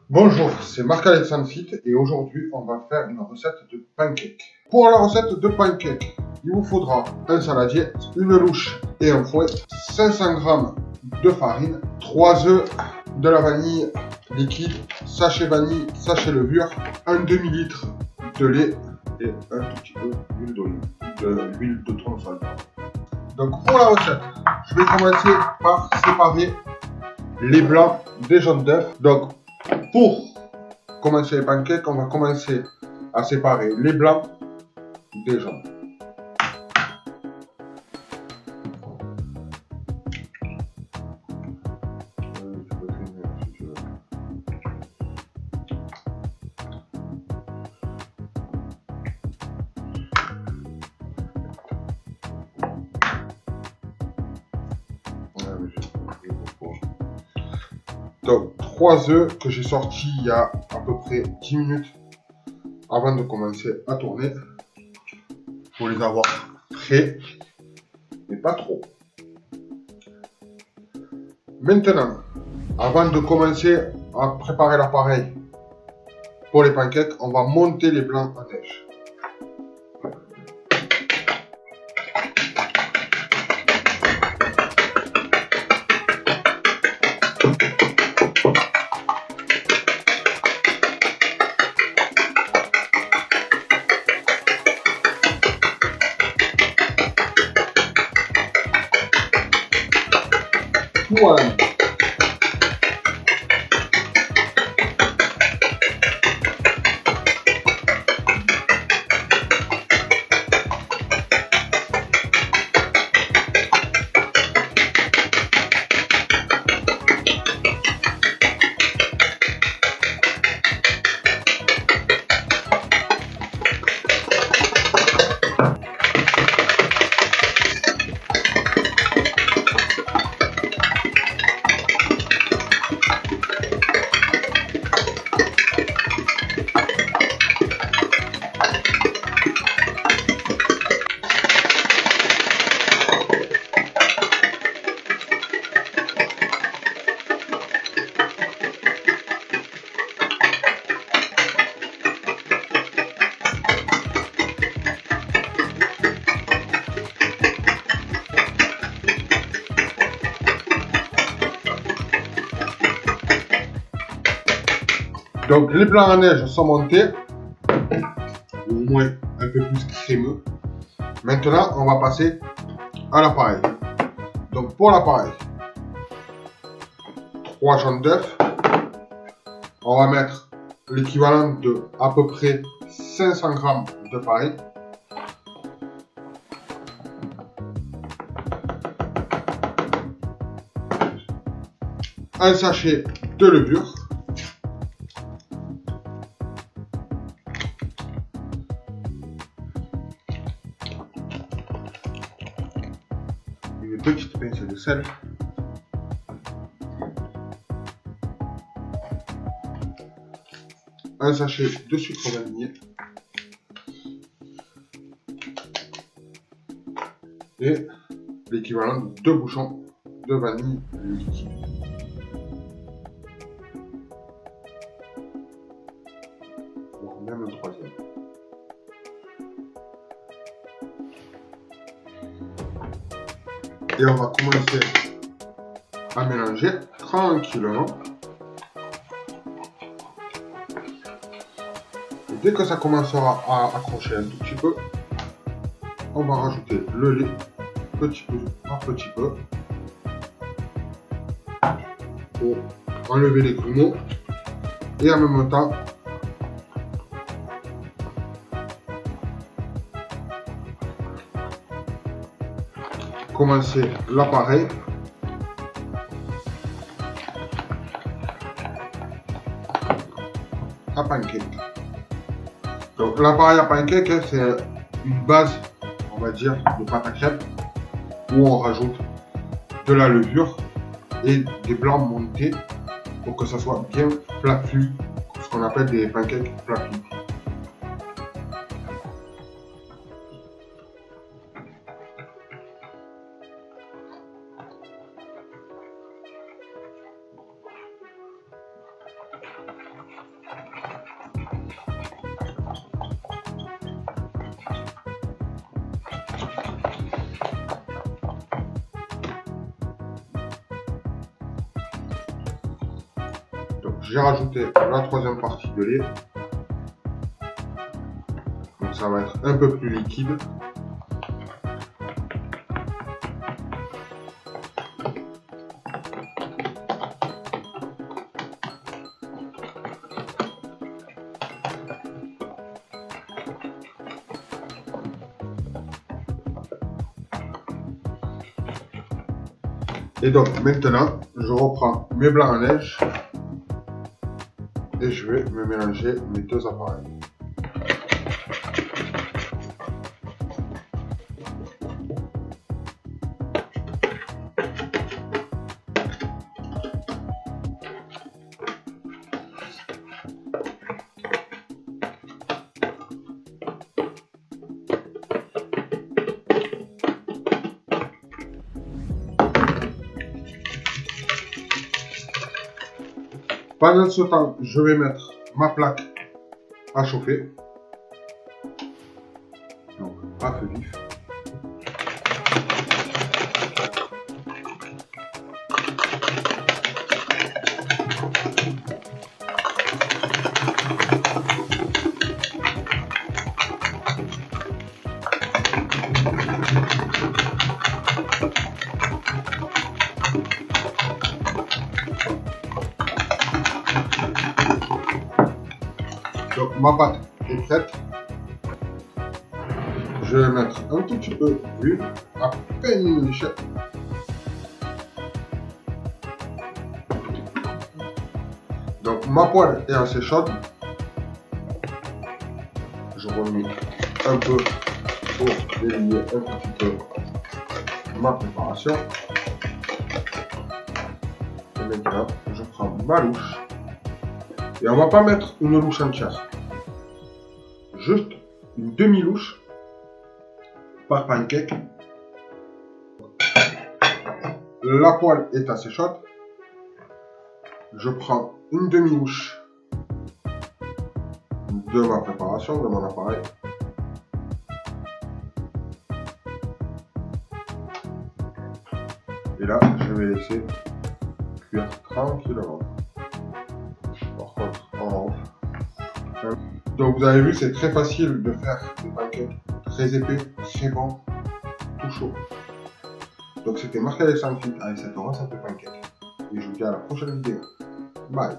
Bonjour, c'est Marc-Alexandre Fit et aujourd'hui on va faire une recette de pancake. Pour la recette de pancake, il vous faudra un saladier, une louche et un fouet, 500 g de farine, 3 œufs, de la vanille liquide, sachet vanille, sachet levure, un demi-litre de lait et un tout petit peu d'huile d'olive, de l'huile de tournesol. Donc pour la recette, je vais commencer par séparer les blancs des jaunes d'œufs. Donc pour commencer les pancakes, on va commencer à séparer les blancs des jaunes. Donc 3 œufs que j'ai sortis il y a à peu près 10 minutes avant de commencer à tourner. Il faut les avoir frais, mais pas trop. Maintenant, avant de commencer à préparer l'appareil pour les pancakes, on va monter les blancs en neige. Voilà. Donc les blancs en neige sont montés, au moins un peu plus crémeux. Maintenant, on va passer à l'appareil. Donc pour l'appareil, 3 jaunes d'œufs. On va mettre l'équivalent de à peu près 500 g de farine. Un sachet de levure. Une petite pincée de sel. Un sachet de sucre vanillé. Et l'équivalent de 2 bouchons de vanille liquide. Voire même un troisième. Et on va commencer à mélanger tranquillement. Et dès que ça commencera à accrocher un tout petit peu, on va rajouter le lait petit peu par petit peu pour enlever les grumeaux et en même temps commencer l'appareil à pancake. Donc l'appareil à pancake, c'est une base, on va dire, de pâte à crêpes où on rajoute de la levure et des blancs montés pour que ça soit bien flaflu, ce qu'on appelle des pancakes flaflu. j'ai rajouté la troisième partie de lait. Donc ça va être un peu plus liquide. Et donc maintenant, je reprends mes blancs à neige et je vais me mélanger mes deux appareils. Pendant ce temps, je vais mettre ma plaque à chauffer. Donc, à feu vif. Donc ma pâte est prête. Je vais mettre un tout petit peu d'huile, à peine une échelle. Donc ma poêle est assez chaude. Je remets un peu pour délier un petit peu ma préparation. Et maintenant, je prends ma louche. Et on va pas mettre une louche entière. Juste une demi-louche par pancake. La poêle est assez chaude. Je prends une demi-louche de ma préparation, de mon appareil. Et là, je vais laisser cuire tranquillement. Par contre, en off. Donc vous avez vu, c'est très facile de faire des pancakes très épais, très bons, tout chaud. Donc c'était Marc-Alexandre avec cette recette de pancakes. Et je vous dis à la prochaine vidéo. Bye.